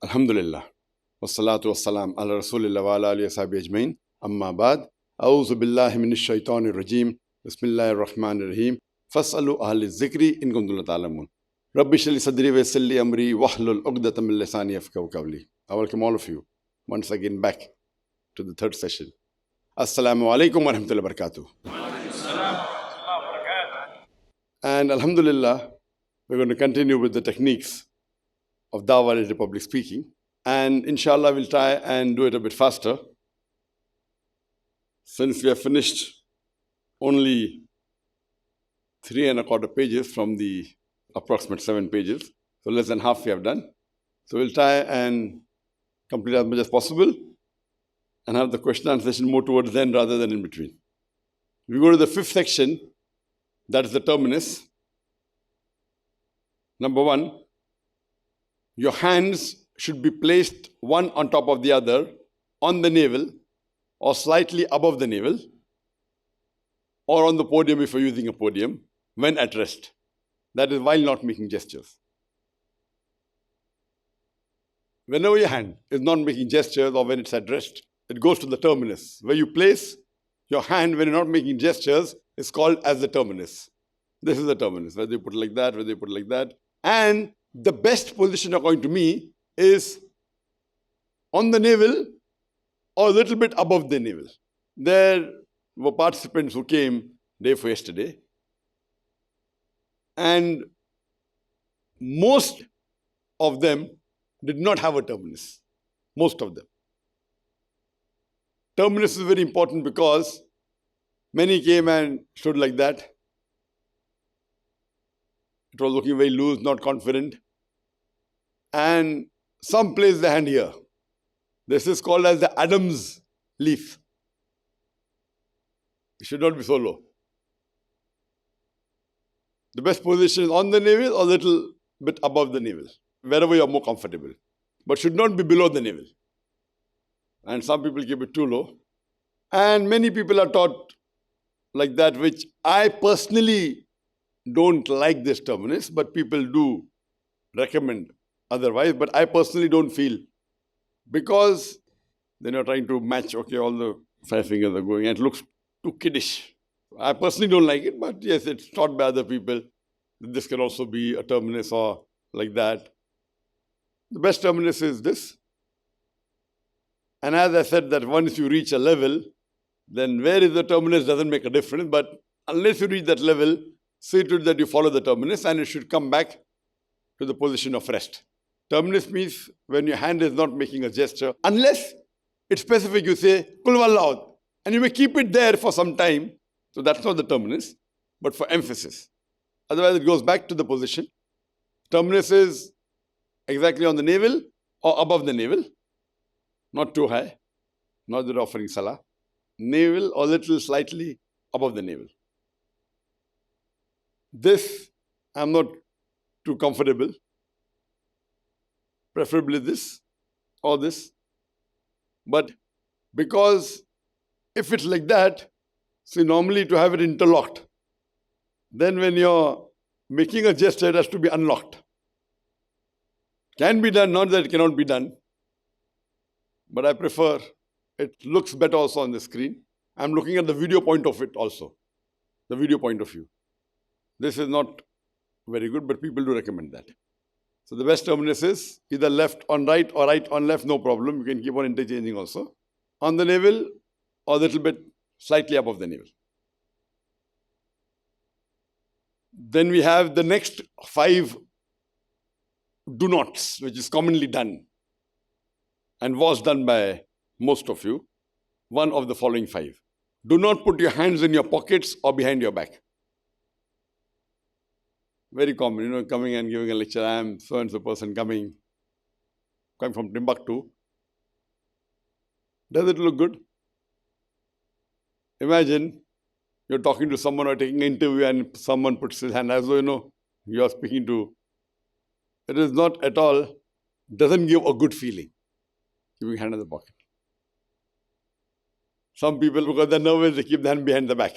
Alhamdulillah. Wassalatu wassalam ala rasulillah wa ala alihi wa sahbihi ajmain. Amma ba'd. A'udhu billahi minash shaitanir rajim. Bismillahir rahmanir rahim. Fas'alu ahli zikri in kuntum la ta'lamun. Rabbi shrah li sadri wa yassir li amri wahlul 'uqdatam min lisani yafqahu qawli. I welcome all of you once again back to the third session. Assalamu Alaikum wa rahmatullahi wa barakatuh. And Alhamdulillah, we're going to continue with the techniques of Dawah and public speaking. And inshallah, we'll try and do it a bit faster. Since we have finished only 3¼ pages from the approximate 7 pages, so less than half we have done. So we'll try and complete as much as possible and have the question and answer session more towards the end rather than in between. We go to the 5th section, that is the terminus. Number 1, your hands should be placed one on top of the other on the navel or slightly above the navel or on the podium if you're using a podium when at rest. That is while not making gestures. Whenever your hand is not making gestures or when it's at rest, it goes to the terminus. Where you place your hand when you're not making gestures is called as the terminus. This is the terminus, whether you put it like that, whether you put it like that. And the best position according to me is on the navel or a little bit above the navel. There were participants who came day for yesterday, and most of them did not have a terminus. Most of them. Terminus is very important because many came and stood like that. It was looking very loose, not confident. And some placed the hand here. This is called as the Adam's leaf. It should not be so low. The best position is on the navel or a little bit above the navel, wherever you are more comfortable. But should not be below the navel. And some people keep it too low. And many people are taught like that, which I personally don't like this terminus, but people do recommend otherwise. But I personally don't feel, because then you're trying to match, okay, all the 5 fingers are going and it looks too kiddish. I personally don't like it, but yes, it's taught by other people. This can also be a terminus or like that. The best terminus is this. And as I said, that once you reach a level, then where is the terminus doesn't make a difference. But unless you reach that level, see to it that you follow the terminus and it should come back to the position of rest. Terminus means when your hand is not making a gesture, unless it's specific, you say, Kul Wallahu, and you may keep it there for some time. So that's not the terminus, but for emphasis. Otherwise, it goes back to the position. Terminus is exactly on the navel or above the navel, not too high, not that you're offering salah. Navel or little slightly above the navel. This, I'm not too comfortable. Preferably this or this. But because if it's like that, see, normally to have it interlocked, then when you're making a gesture, it has to be unlocked. Can be done, not that it cannot be done. But I prefer, it looks better also on the screen. I'm looking at the video point of it also. The video point of view. This is not very good, but people do recommend that. So the best terminus is either left on right or right on left, no problem. You can keep on interchanging also. On the navel or a little bit slightly above the navel. Then we have the next 5 do nots, which is commonly done and was done by most of you. One of the following 5. Do not put your hands in your pockets or behind your back. Very common, coming and giving a lecture. I am so-and-so person coming from Timbuktu. Does it look good? Imagine you're talking to someone or taking an interview and someone puts his hand as though you are speaking to. It is not at all, doesn't give a good feeling, keeping hand in the pocket. Some people, because they're nervous, they keep the hand behind the back.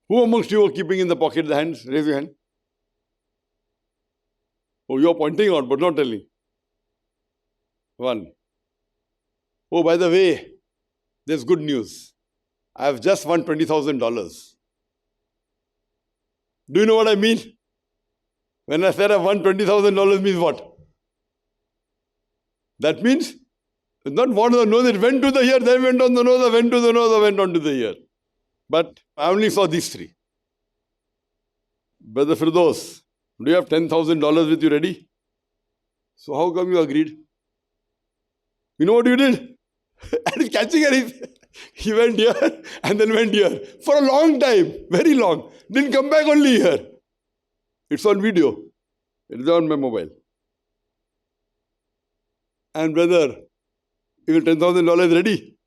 Who amongst you are keeping in the pocket the hands? Raise your hand. Oh, you're pointing out, but not telling. One. Oh, by the way, there's good news. I have just won $20,000. Do you know what I mean? When I said I won $20,000 means what? That means it's not one of the nose, it went to the ear, then went on the nose, went to the nose, went on to the ear. But I only saw these three. Brother Firdaus, do you have $10,000 with you ready? So how come you agreed? You know what you did? And he's catching her. He went here and then went here. For a long time, very long. Didn't come back only here. It's on video. It is on my mobile. And brother, even $10,000 ready?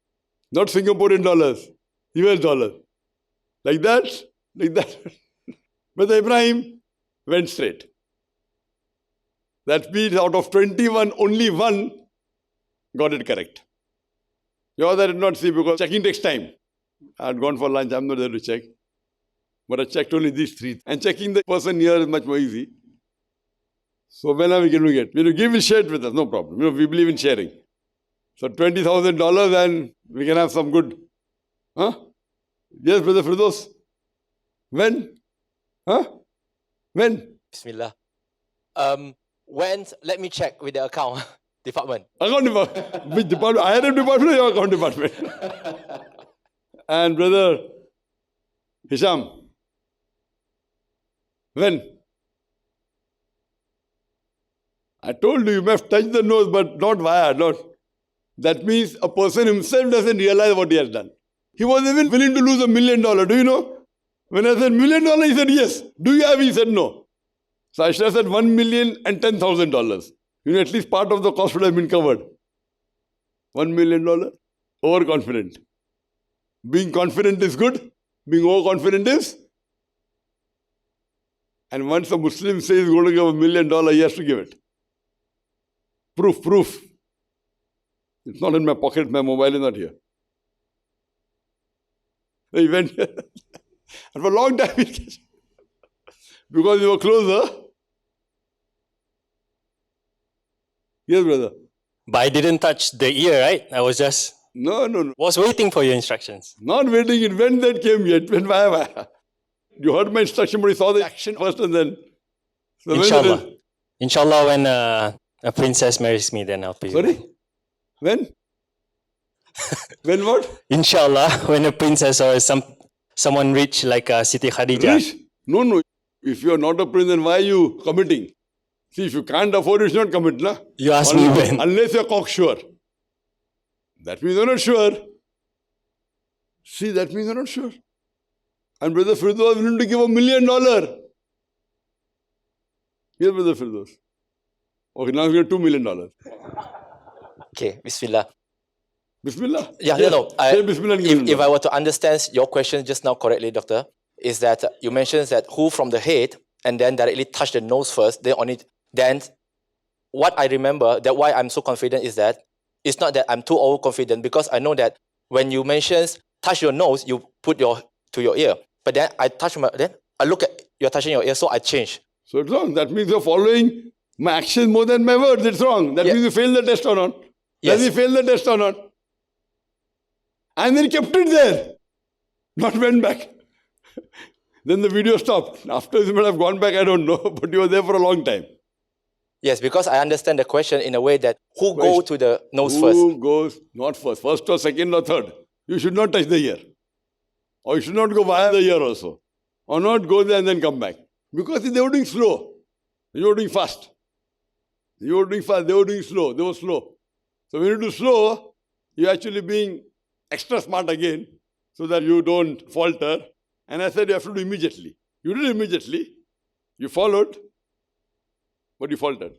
Not Singaporean dollars, US dollars. Like that, like that. Brother Ibrahim went straight. That means out of 21, only one got it correct. Yours I did not see because checking takes time. I had gone for lunch, I'm not there to check. But I checked only these three. And checking the person here is much more easy. So when are we going to get? When you give, share it with us, no problem. You know, we believe in sharing. So $20,000 and we can have some good. Huh? Yes, Brother Firdaus. When? Huh? When? Bismillah. When? Let me check with the account department. Account department. Which department? IRM department or your account department? And Brother Hisham. When? I told you, you must touch the nose, but not via, not. That means a person himself doesn't realize what he has done. He was even willing to lose $1 million. Do you know? When I said $1 million, he said yes. Do you have? He said no. So I should have said $1,010,000. You know, at least part of the cost would have been covered. $1 million. Overconfident. Being confident is good. Being overconfident is. And once a Muslim says he's going to give $1 million, he has to give it. Proof. It's not in my pocket, my mobile is not here. He went here. And for a long time, because we were closer. Yes, brother. But I didn't touch the ear, right? I was just... No. Was waiting for your instructions. Not waiting, it went, that came yet. Went via. You heard my instruction, but you saw the action first and then. So Inshallah. Inshallah, when a princess marries me, then I'll pay. Sorry? When? When what? Inshallah, when a princess or someone rich like Siti Khadija. Rich? No. If you are not a prince, then why are you committing? See, if you can't afford it, you should not commit, na? You ask me when. Unless you're cocksure. That means you're not sure. See, that means you're not sure. And Brother Firdaus was willing to give $1 million. Yes, Brother Firdaus. Okay, now we have $2 million. Okay, Bismillah. Bismillah? Yeah, yes. no. Say Bismillah. If I were to understand your question just now correctly, Doctor, is that you mentioned that who from the head and then directly touch the nose first, then what I remember, that why I'm so confident is that it's not that I'm too overconfident, because I know that when you mention touch your nose, you put to your ear. But then I look at you're touching your ear, so I change. So it's wrong. That means you're following my actions more than my words. It's wrong. That means you failed the test or not. Yes. Does he fail the test or not? And then he kept it there. Not went back. Then the video stopped. After he might have gone back, I don't know. But he was there for a long time. Yes, because I understand the question in a way that who go to the nose first? Who goes, not first or second or third. You should not touch the ear. Or you should not go via the ear also. Or not go there and then come back. Because they were doing slow. You were doing fast. You were doing fast, they were doing slow. They were slow. So when you do slow, you're actually being extra smart again so that you don't falter. And I said you have to do immediately. You did immediately. You followed. But you faltered.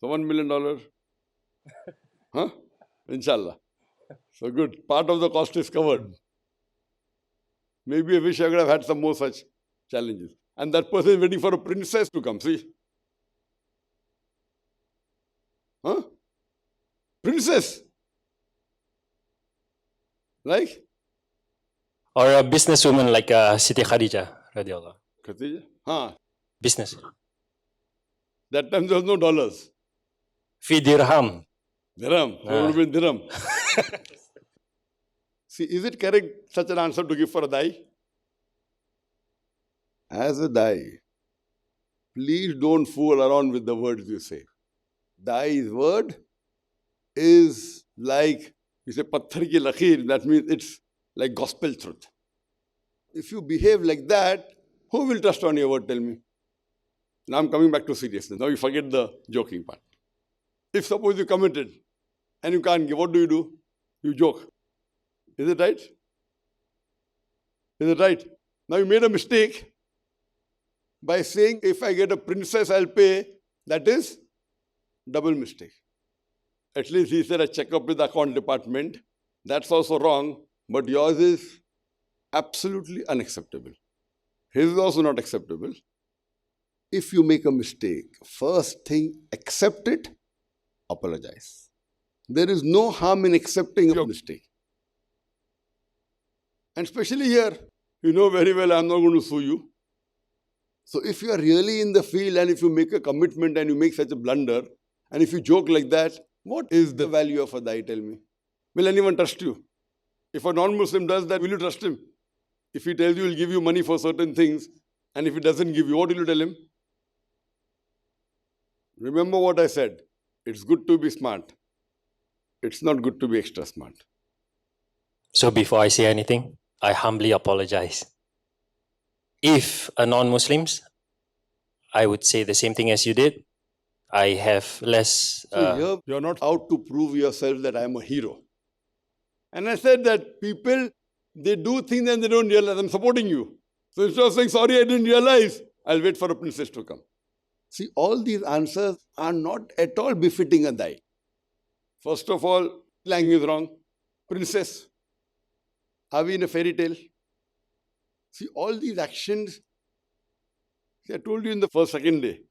So $1 million. Huh? Inshallah. So good. Part of the cost is covered. Maybe I wish I could have had some more such challenges. And that person is waiting for a princess to come. See? Huh? Princess. Like? Or a businesswoman like Siti Khadija, radiallahu. Khadija? Huh. Business. That time there was no dollars. Fi dirham. Dirham. So it would have been dirham. See, is it correct such an answer to give for a dai? As a dai, please don't fool around with the words you say. Dai's word is like, you say, patthar ki lakhir, that means it's like gospel truth. If you behave like that, who will trust on your word, tell me? Now I'm coming back to seriousness. Now you forget the joking part. If suppose you committed and you can't give, what do? You joke. Is it right? Is it right? Now you made a mistake by saying, if I get a princess, I'll pay. That is double mistake. At least he said, I check up with the account department. That's also wrong, but yours is absolutely unacceptable. His is also not acceptable. If you make a mistake, first thing, accept it, apologize. There is no harm in accepting your mistake. And especially here, you know very well I'm not going to sue you. So if you are really in the field and if you make a commitment and you make such a blunder, and if you joke like that, what is the value of a dai, tell me? Will anyone trust you? If a non-Muslim does that, will you trust him? If he tells you he'll give you money for certain things, and if he doesn't give you, what will you tell him? Remember what I said. It's good to be smart. It's not good to be extra smart. So before I say anything, I humbly apologize. If a non-Muslims, I would say the same thing as you did. I have less... So here, you're not out to prove yourself that I'm a hero. And I said that people, they do things and they don't realize. I'm supporting you. So instead of saying, sorry, I didn't realize, I'll wait for a princess to come. See, all these answers are not at all befitting a dai. First of all, language is wrong. Princess. Are we in a fairy tale? See, all these actions, see, I told you in the second day,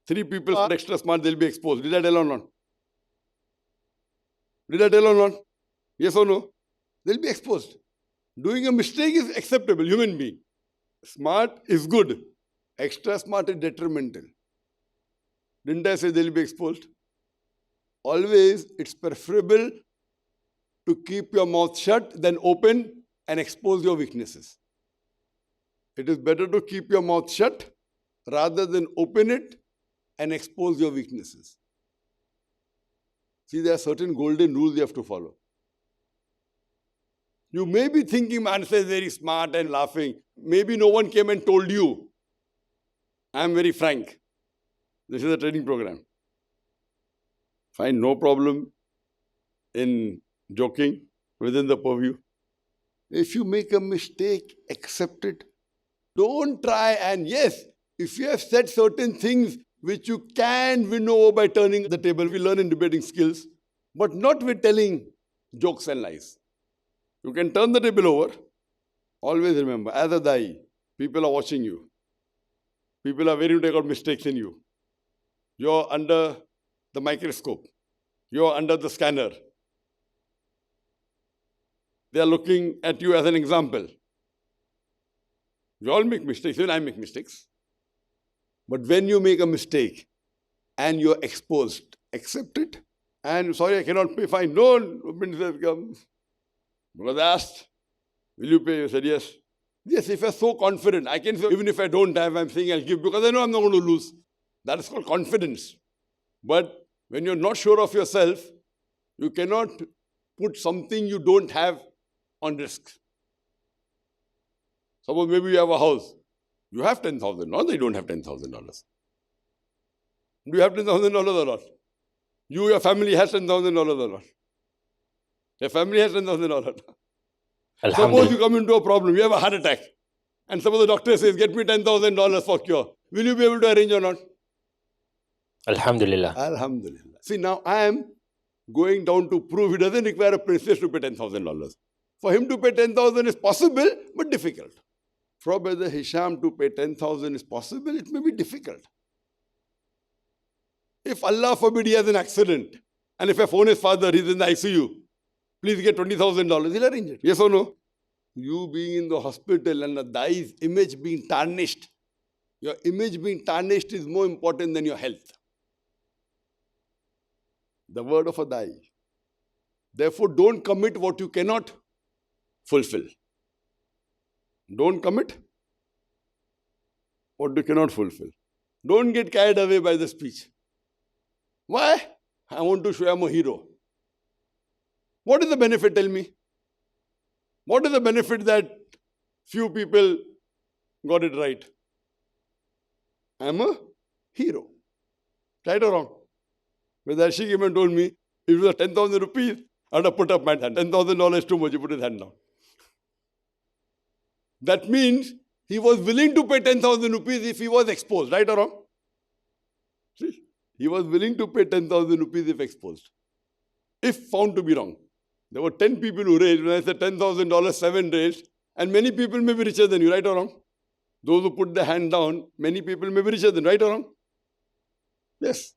3 people are extra smart, they'll be exposed. Did I tell or not? Did I tell or not? Yes or no? They'll be exposed. Doing a mistake is acceptable, human being. Smart is good. Extra smart is detrimental. Didn't I say they'll be exposed? Always, it's preferable to keep your mouth shut than open and expose your weaknesses. It is better to keep your mouth shut rather than open it and expose your weaknesses. See, there are certain golden rules you have to follow. You may be thinking, man, says very smart and laughing. Maybe no one came and told you. I am very frank. This is a training program. Fine, no problem in joking within the purview. If you make a mistake, accept it. Don't try and yes, if you have said certain things which you can win over by turning the table, we learn in debating skills, but not with telling jokes and lies. You can turn the table over. Always remember, as a dai, people are watching you. People are waiting to take out mistakes in you. You're under the microscope. You're under the scanner. They are looking at you as an example. We all make mistakes, even I make mistakes. But when you make a mistake and you're exposed, accept it. And sorry, I cannot pay, fine. No, princess comes. Because I asked, will you pay? You said yes. Yes, if you're so confident, I can say, even if I don't have, I'm saying I'll give because I know I'm not going to lose. That is called confidence. But when you're not sure of yourself, you cannot put something you don't have on risk. Suppose maybe you have a house. You have $10,000. Not that you don't have $10,000. Do you have $10,000 or not? You, your family has $10,000 or not? Your family has $10,000. Suppose you come into a problem, you have a heart attack, and suppose the doctor says, get me $10,000 for cure. Will you be able to arrange or not? Alhamdulillah. Alhamdulillah. See, now I am going down to prove he doesn't require a princess to pay $10,000. For him to pay $10,000 is possible, but difficult. For Brother Hisham to pay $10,000 is possible, it may be difficult. If Allah forbid he has an accident, and if I phone his father, he's in the ICU, please get $20,000, he'll arrange it. Yes or no? You being in the hospital and the dai's image being tarnished, your image being tarnished is more important than your health. The word of a dai. Therefore, don't commit what you cannot fulfill. Don't commit what you cannot fulfill. Don't get carried away by the speech. Why? I want to show I'm a hero. What is the benefit? Tell me. What is the benefit that few people got it right? I'm a hero. Right or wrong? Whether she came and told me, if it was 10,000 rupees, I'd have put up my hand. $10,000 is too much, he put his hand down. That means he was willing to pay 10,000 rupees if he was exposed. Right or wrong? See? He was willing to pay 10,000 rupees if exposed. If found to be wrong. There were 10 people who raised. When I said $10,000, 7 raised. And many people may be richer than you. Right or wrong? Those who put their hand down, many people may be richer than you. Right or wrong? Yes.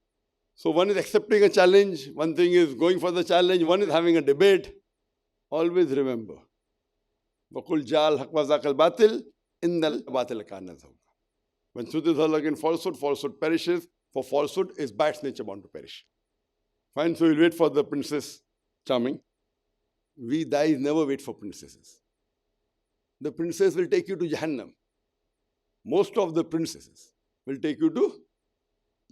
So one is accepting a challenge. One thing is going for the challenge. One is having a debate. Always remember. وَقُلْ جَعَلْ حَقْ وَزَاقَ الْبَاطِلِ إِنَّ الْبَاطِلَ كَانَ زَهُوقًا. When truth is hurled against falsehood, falsehood perishes. For falsehood is by its nature bound to perish. Fine, so we'll wait for the Princess Charming. We guys never wait for princesses. The princess will take you to Jahannam. Most of the princesses will take you to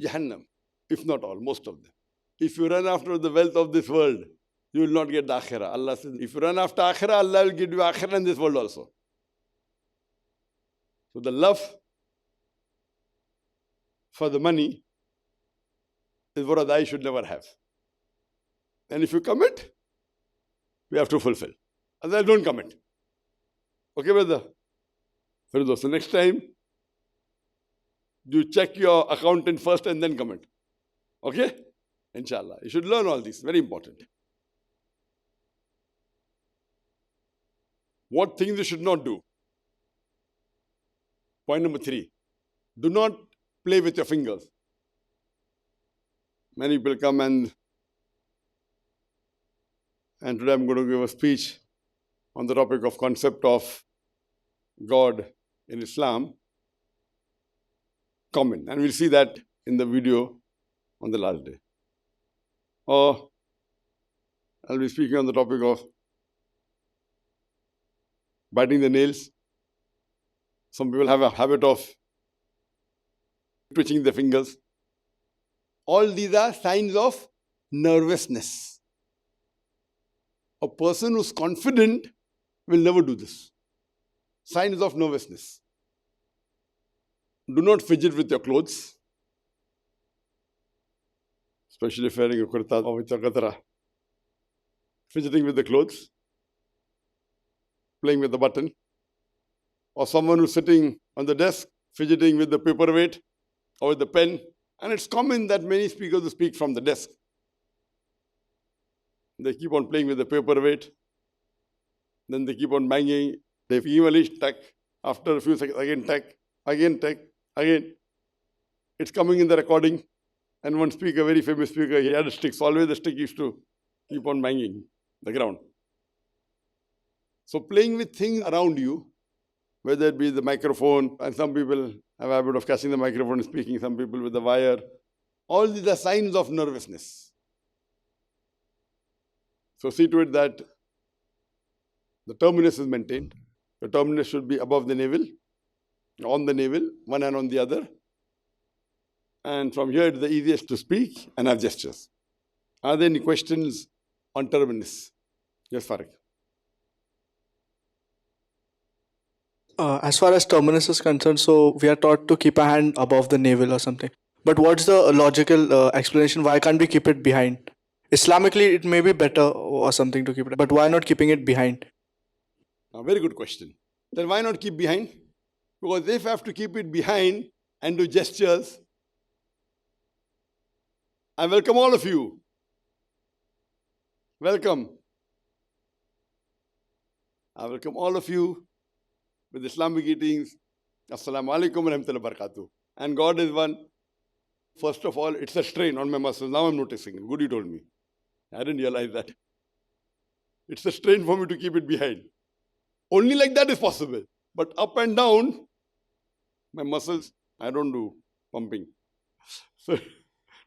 Jahannam. If not all, most of them. If you run after the wealth of this world, you will not get the akhirah. Allah says, if you run after akhirah, Allah will give you akhirah in this world also. So the love for the money is what a dai should never have. And if you commit, we have to fulfill. Otherwise, don't commit. Okay, brother? So next time, you check your accountant first and then commit. Okay? Inshallah. You should learn all this. Very important. What things you should not do? Point number 3. Do not play with your fingers. Many people come and today I'm going to give a speech on the topic of concept of God in Islam. Common. And we'll see that in the video on the last day. Or I'll be speaking on the topic of biting the nails. Some people have a habit of twitching their fingers. All these are signs of nervousness. A person who's confident will never do this. Signs of nervousness. Do not fidget with your clothes. Especially if wearing a kurta or with a qatra. Fidgeting with the clothes. Playing with the button. Or someone who's sitting on the desk, fidgeting with the paperweight or with the pen. And it's common that many speakers speak from the desk. They keep on playing with the paperweight. Then they keep on banging. They evenly tuck. After a few seconds, again tuck. Again tuck. Again. It's coming in the recording. And one speaker, very famous speaker, he had a stick. So always the stick used to keep on banging the ground. So playing with things around you, whether it be the microphone, and some people have a habit of catching the microphone and speaking, some people with the wire. All these are signs of nervousness. So see to it that the terminus is maintained. The terminus should be above the navel, on the navel, one hand on the other. And from here it's the easiest to speak and have gestures. Are there any questions on terminus? Yes, Farid. As far as terminus is concerned, so we are taught to keep a hand above the navel or something. But what's the logical explanation? Why can't we keep it behind? Islamically, it may be better or something to keep it, but why not keeping it behind? A very good question. Then why not keep behind? Because if I have to keep it behind and do gestures, I welcome all of you. Welcome. I welcome all of you with Islamic greetings. Assalamu Alaikum wa rahmatullahi wa barakatuh. And God is one. First of all, it's a strain on my muscles. Now I'm noticing it. Good you told me. I didn't realize that. It's a strain for me to keep it behind. Only like that is possible. But up and down, my muscles, I don't do pumping. So,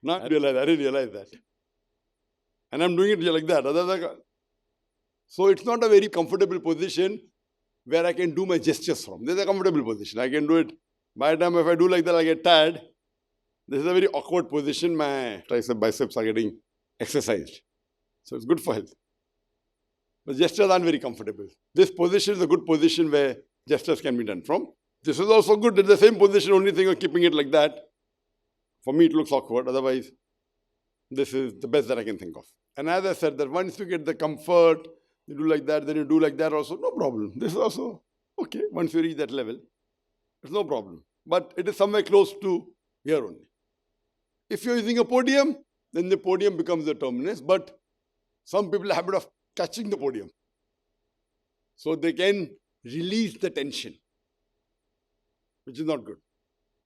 I didn't realize that. And I'm doing it like that. So it's not a very comfortable position where I can do my gestures from. This is a comfortable position. I can do it. By the time if I do like that, I get tired. This is a very awkward position. My tricep, biceps are getting exercised. So it's good for health. But gestures aren't very comfortable. This position is a good position where gestures can be done from. This is also good. It's the same position, only thing of keeping it like that. For me, it looks awkward. Otherwise, this is the best that I can think of. And as I said, that once you get the comfort, you do like that, then you do like that also, no problem. This is also okay. Once you reach that level, it's no problem. But it is somewhere close to here only. If you're using a podium, then the podium becomes the terminus. But some people have a habit of touching the podium. So they can release the tension, which is not good.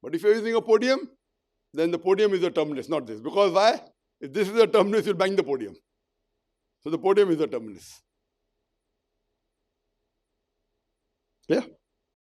But if you're using a podium, then the podium is the terminus, not this. Because why? If this is the terminus, you'll bang the podium. So the podium is the terminus. Yeah?